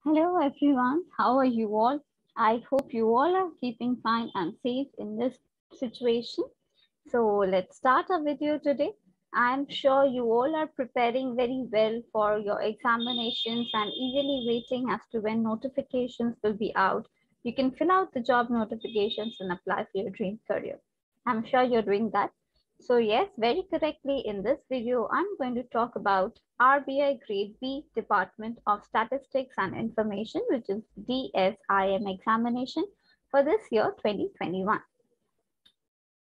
Hello everyone, how are you all? I hope you all are keeping fine and safe in this situation. So let's start our video today. I am sure you all are preparing very well for your examinations and eagerly waiting as to when notifications will be out. You can fill out the job notifications and apply for your dream career. I'm sure you're doing that. So yes, very correctly in this video, I'm going to talk about RBI Grade B Department of Statistics and Information, which is DSIM examination for this year 2021.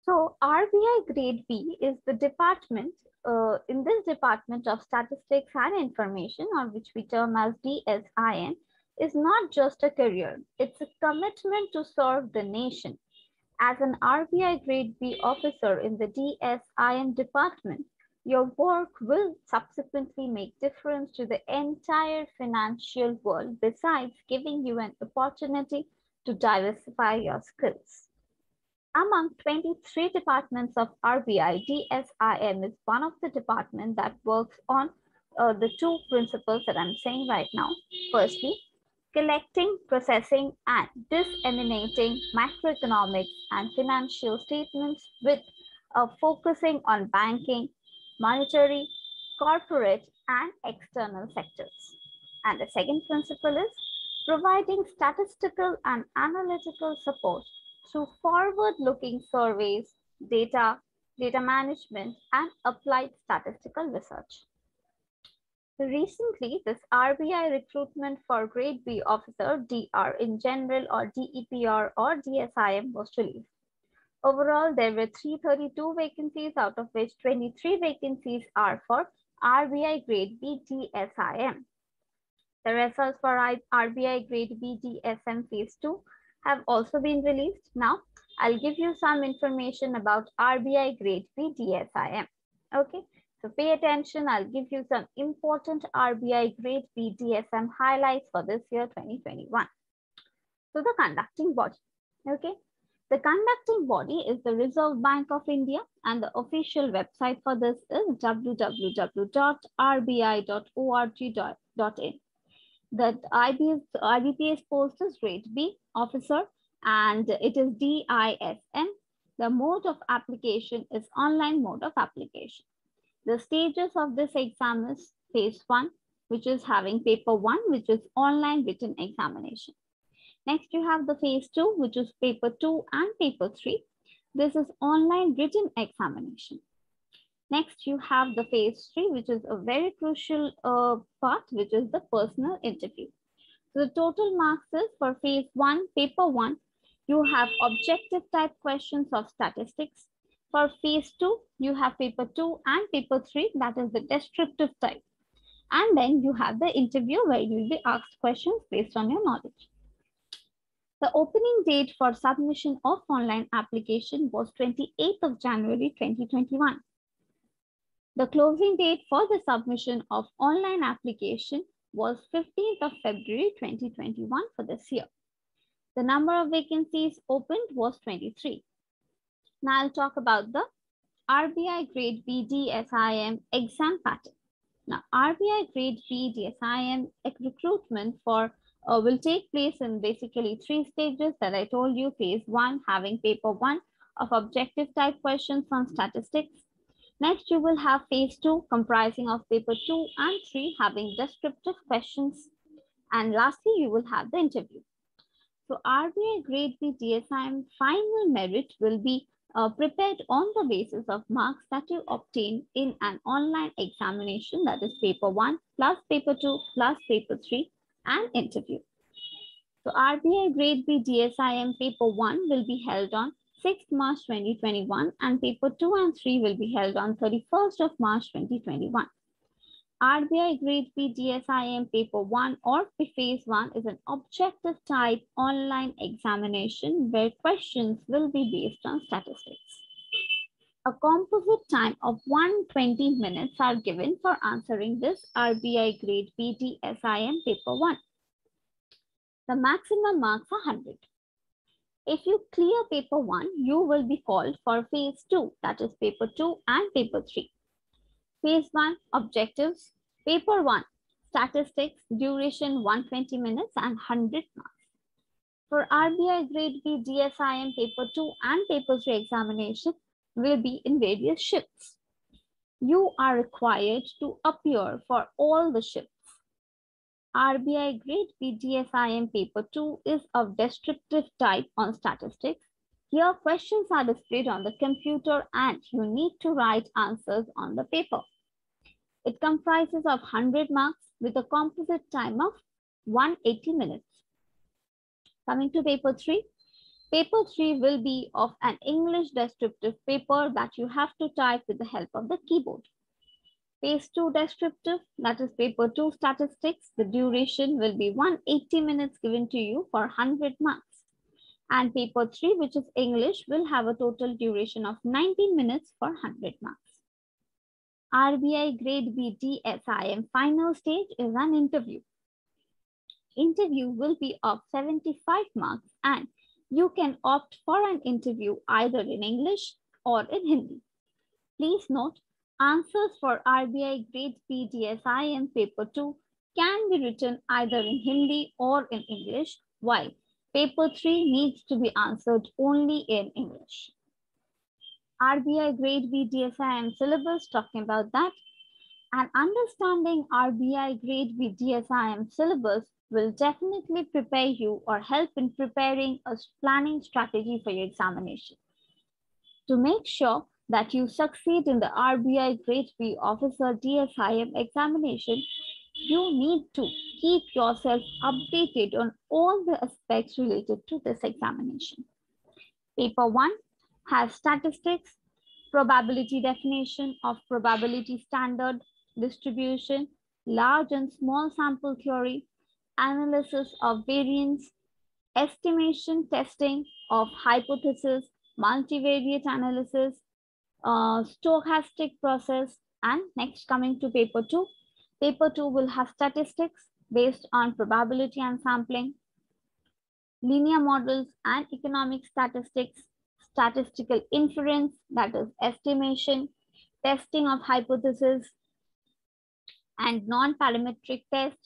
So RBI Grade B is the department, in this Department of Statistics and Information, or which we term as DSIN, is not just a career, it's a commitment to serve the nation. As an RBI Grade B officer in the DSIM department, your work will subsequently make difference to the entire financial world, besides giving you an opportunity to diversify your skills. Among 23 departments of RBI, DSIM is one of the departments that works on the two principles that I'm saying right now. Firstly, collecting, processing, and disseminating macroeconomic and financial statements with focusing on banking, monetary, corporate, and external sectors. And the second principle is providing statistical and analytical support through forward-looking surveys, data management, and applied statistical research. Recently, this RBI recruitment for Grade B officer, DR in general, or DEPR or DSIM was released. Overall, there were 332 vacancies, out of which 23 vacancies are for RBI Grade B DSIM. The results for RBI Grade B DSM Phase 2 have also been released. Now, I'll give you some information about RBI Grade B DSIM. Okay, so pay attention. I'll give you some important RBI Grade B DSM highlights for this year 2021. So the conducting body. Okay, the conducting body is the Reserve Bank of India, and the official website for this is www.rbi.org.in. That IBPS post is Grade B officer, and it is DISM. The mode of application is online mode of application. The stages of this exam is phase 1, which is having paper 1, which is online written examination. Next, you have the phase 2, which is paper 2 and paper 3. This is online written examination. Next, you have the phase 3, which is a very crucial part, which is the personal interview. So the total marks is for phase 1, paper 1, you have objective type questions of statistics. For phase 2, you have paper 2 and paper 3, that is the descriptive type. And then you have the interview where you will be asked questions based on your knowledge. The opening date for submission of online application was 28th of January 2021. The closing date for the submission of online application was 15th of February 2021 for this year. The number of vacancies opened was 23. Now I'll talk about the RBI Grade B DSIM exam pattern. Now RBI Grade B DSIM recruitment for will take place in basically 3 stages that I told you. Phase 1 having paper 1 of objective type questions on statistics. Next, you will have phase 2 comprising of paper 2 and 3 having descriptive questions. And lastly, you will have the interview. So RBI Grade B DSIM final merit will be prepared on the basis of marks that you obtain in an online examination, that is paper 1 plus paper 2 plus paper 3 and interview. So RBI Grade B DSIM paper 1 will be held on 6th March 2021 and paper 2 and 3 will be held on 31st of March 2021. RBI Grade B DSIM paper 1 or phase 1 is an objective type online examination where questions will be based on statistics. A composite time of 120 minutes are given for answering this RBI Grade B DSIM paper 1. The maximum marks are 100. If you clear paper 1, you will be called for phase 2, that is paper 2 and paper 3. Phase 1 objectives, paper 1, Statistics, duration 120 minutes and 100 marks. For RBI Grade B, DSIM Paper 2 and Paper 3 examination will be in various shifts. You are required to appear for all the shifts. RBI Grade B DSIM Paper 2 is of descriptive type on statistics. Here, questions are displayed on the computer and you need to write answers on the paper. It comprises of 100 marks with a composite time of 180 minutes. Coming to Paper 3. Paper 3 will be of an English descriptive paper that you have to type with the help of the keyboard. Phase 2 descriptive, that is Paper 2 statistics, the duration will be 180 minutes given to you for 100 marks. And Paper 3, which is English, will have a total duration of 90 minutes for 100 marks. RBI Grade B DSIM final stage is an interview. Interview will be of 75 marks and you can opt for an interview either in English or in Hindi. Please note, answers for RBI Grade B DSIM Paper 2 can be written either in Hindi or in English, while Paper 3 needs to be answered only in English. RBI Grade B DSIM syllabus, talking about that, and understanding RBI Grade B DSIM syllabus will definitely prepare you or help in preparing a planning strategy for your examination. To make sure that you succeed in the RBI Grade B Officer DSIM examination, you need to keep yourself updated on all the aspects related to this examination. Paper 1 has statistics, probability definition of probability standard, distribution, large and small sample theory, analysis of variance, estimation testing of hypothesis, multivariate analysis, stochastic process, and next coming to Paper 2. Paper 2 will have statistics based on probability and sampling, linear models and economic statistics, statistical inference, that is estimation, testing of hypothesis and non-parametric test,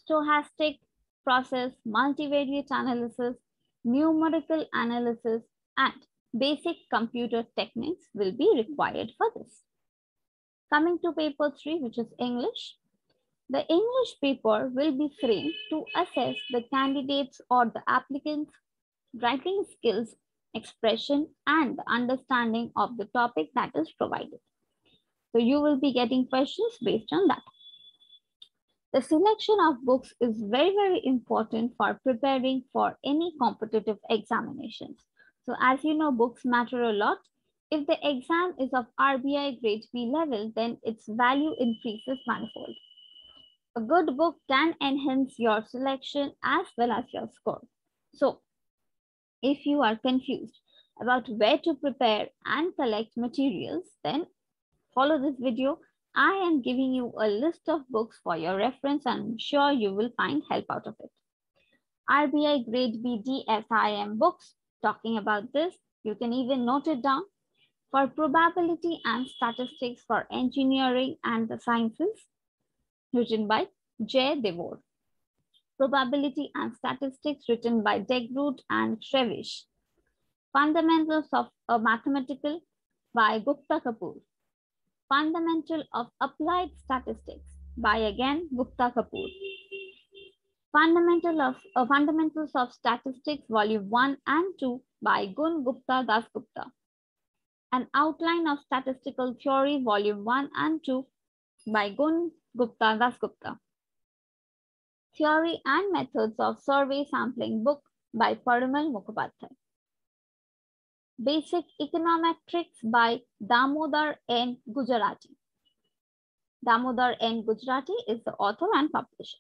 stochastic process, multivariate analysis, numerical analysis, and basic computer techniques will be required for this. Coming to Paper 3, which is English. The English paper will be framed to assess the candidates or the applicants' writing skills, expression, and the understanding of the topic that is provided. So you will be getting questions based on that. The selection of books is very, very important for preparing for any competitive examinations. So as you know, books matter a lot. If the exam is of RBI Grade B level, then its value increases manifold. A good book can enhance your selection as well as your score. So if you are confused about where to prepare and collect materials, then follow this video. I am giving you a list of books for your reference and I'm sure you will find help out of it. RBI Grade B DSIM books, talking about this, you can even note it down. For probability and statistics for engineering and the sciences, written by J. Devor. Probability and statistics, written by Degroot and Trevish. Fundamentals of a Mathematical by Gupta Kapoor. Fundamental of Applied Statistics by again Gupta Kapoor. Fundamentals of Statistics, Volume 1 and 2 by Gun Gupta Dasgupta. An Outline of Statistical Theory, Volume 1 and 2 by Gun Gupta Dasgupta. Theory and Methods of Survey Sampling book by Parimal Mukhopadhyay. Basic Econometrics by Damodar N. Gujarati. Damodar N. Gujarati is the author and publisher.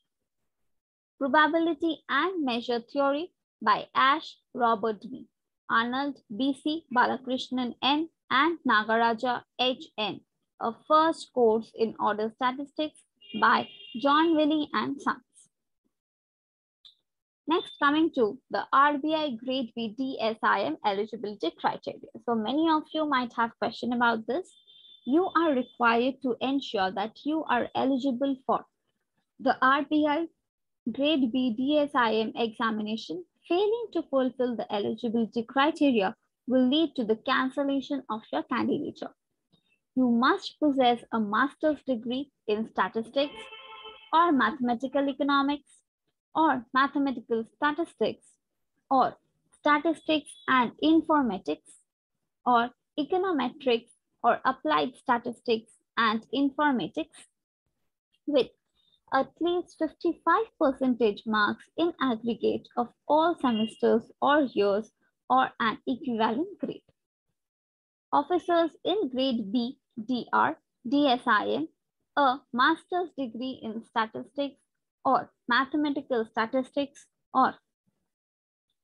Probability and Measure Theory by Ash Robert B. Arnold B.C. Balakrishnan N. and Nagaraja H.N. A first course in order statistics by John Wiley and Sons. Next, coming to the RBI Grade B DSIM eligibility criteria. So many of you might have question about this. You are required to ensure that you are eligible for The RBI Grade B DSIM examination failing to fulfill the eligibility criteria will lead to the cancellation of your candidature. You must possess a master's degree in statistics or mathematical economics or mathematical statistics or statistics and informatics or econometrics or applied statistics and informatics with at least 55% marks in aggregate of all semesters or years or an equivalent grade. Officers in grade B, DR, DSIM, a master's degree in statistics or mathematical statistics or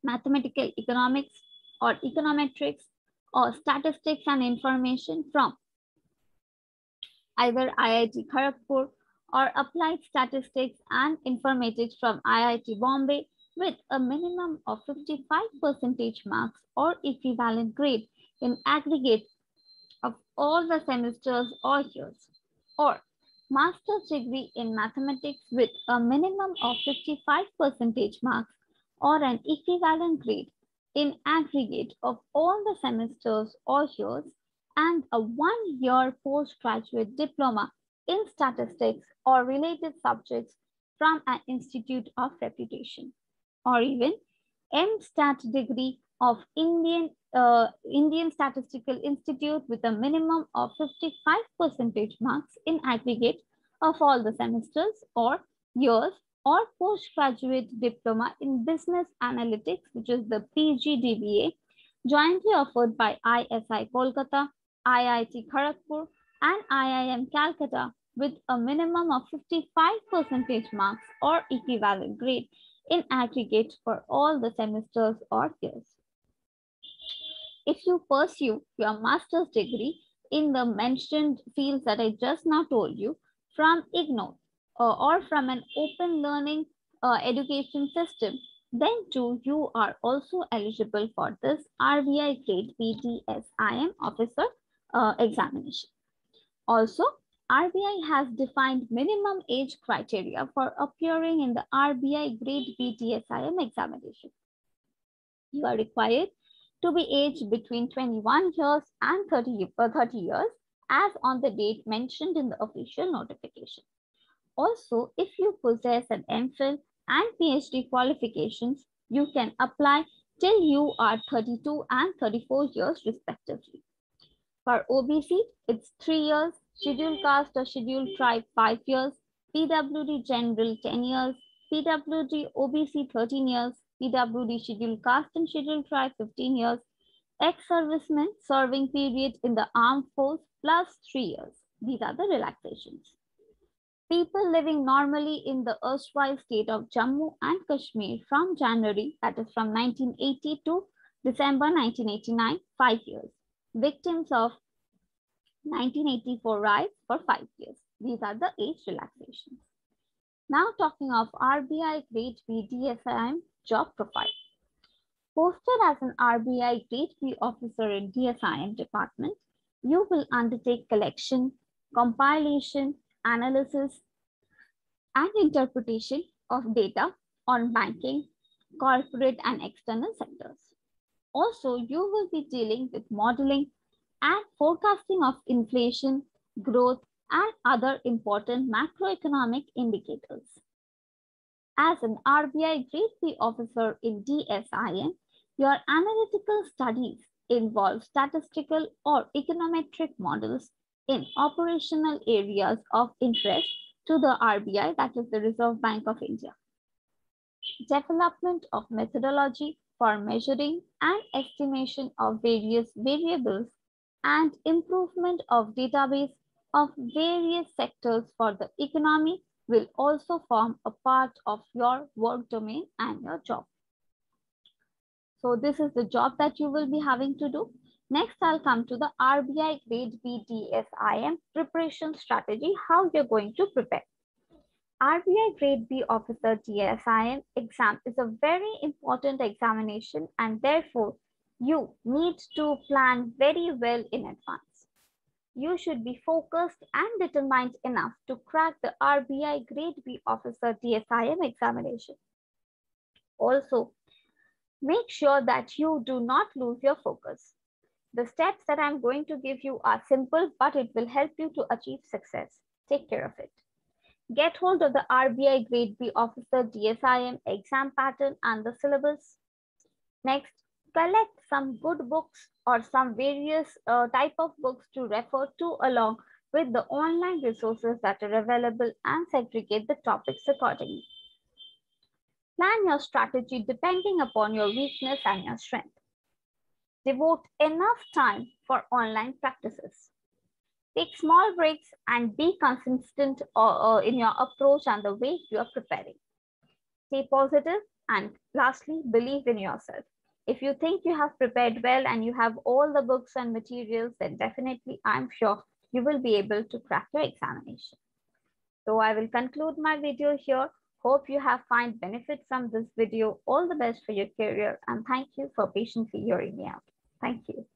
mathematical economics or econometrics or statistics and information from either IIT Kharagpur or applied statistics and informatics from IIT Bombay with a minimum of 55% marks or equivalent grade in aggregate of all the semesters or years, or master's degree in mathematics with a minimum of 55% marks or an equivalent grade in aggregate of all the semesters or years, and a one-year postgraduate diploma in statistics or related subjects from an institute of reputation, or even MStat degree of Indian Statistical Institute with a minimum of 55% marks in aggregate of all the semesters or years, or postgraduate diploma in business analytics, which is the PGDBA, jointly offered by ISI Kolkata, IIT Kharagpur, and IIM Calcutta with a minimum of 55% marks or equivalent grade in aggregate for all the semesters or years. If you pursue your master's degree in the mentioned fields that I just now told you from IGNOU or from an open learning education system, then too you are also eligible for this RBI Grade B DSIM officer examination. Also, RBI has defined minimum age criteria for appearing in the RBI Grade B DSIM examination. You are required to be aged between 21 years and 30 years as on the date mentioned in the official notification. Also, if you possess an MPhil and PhD qualifications, you can apply till you are 32 and 34 years respectively. For OBC, it's 3 years, Scheduled Caste or Scheduled Tribe 5 years, PWD General 10 years, PWD OBC 13 years, PWD Scheduled Caste and Scheduled Tribe 15 years, ex-servicemen serving period in the armed force plus 3 years. These are the relaxations. People living normally in the erstwhile state of Jammu and Kashmir from January, that is from 1980 to December 1989, 5 years. Victims of 1984 riots for 5 years. These are the age relaxations. Now talking of RBI Grade B DSIM job profile. Posted as an RBI Grade B officer in DSIM department, you will undertake collection, compilation, analysis, and interpretation of data on banking, corporate, and external sectors. Also, you will be dealing with modeling and forecasting of inflation, growth, and other important macroeconomic indicators. As an RBI Grade B officer in DSIM, your analytical studies involve statistical or econometric models in operational areas of interest to the RBI, that is the Reserve Bank of India. Development of methodology for measuring and estimation of various variables and improvement of database of various sectors for the economy will also form a part of your work domain and your job. So this is the job that you will be having to do. Next, I'll come to the RBI Grade B DSIM preparation strategy, how you're going to prepare. RBI Grade B Officer DSIM exam is a very important examination, and therefore you need to plan very well in advance. You should be focused and determined enough to crack the RBI Grade B Officer DSIM examination. Also, make sure that you do not lose your focus. The steps that I'm going to give you are simple, but it will help you to achieve success. Take care of it. Get hold of the RBI Grade B Officer DSIM exam pattern and the syllabus. Next, collect some good books or some various type of books to refer to along with the online resources that are available and segregate the topics accordingly. Plan your strategy depending upon your weakness and your strength. Devote enough time for online practices. Take small breaks and be consistent in your approach and the way you are preparing. Stay positive and lastly, believe in yourself. If you think you have prepared well and you have all the books and materials, then definitely I'm sure you will be able to crack your examination. So I will conclude my video here. Hope you have found benefit from this video. All the best for your career and thank you for patiently hearing me out. Thank you.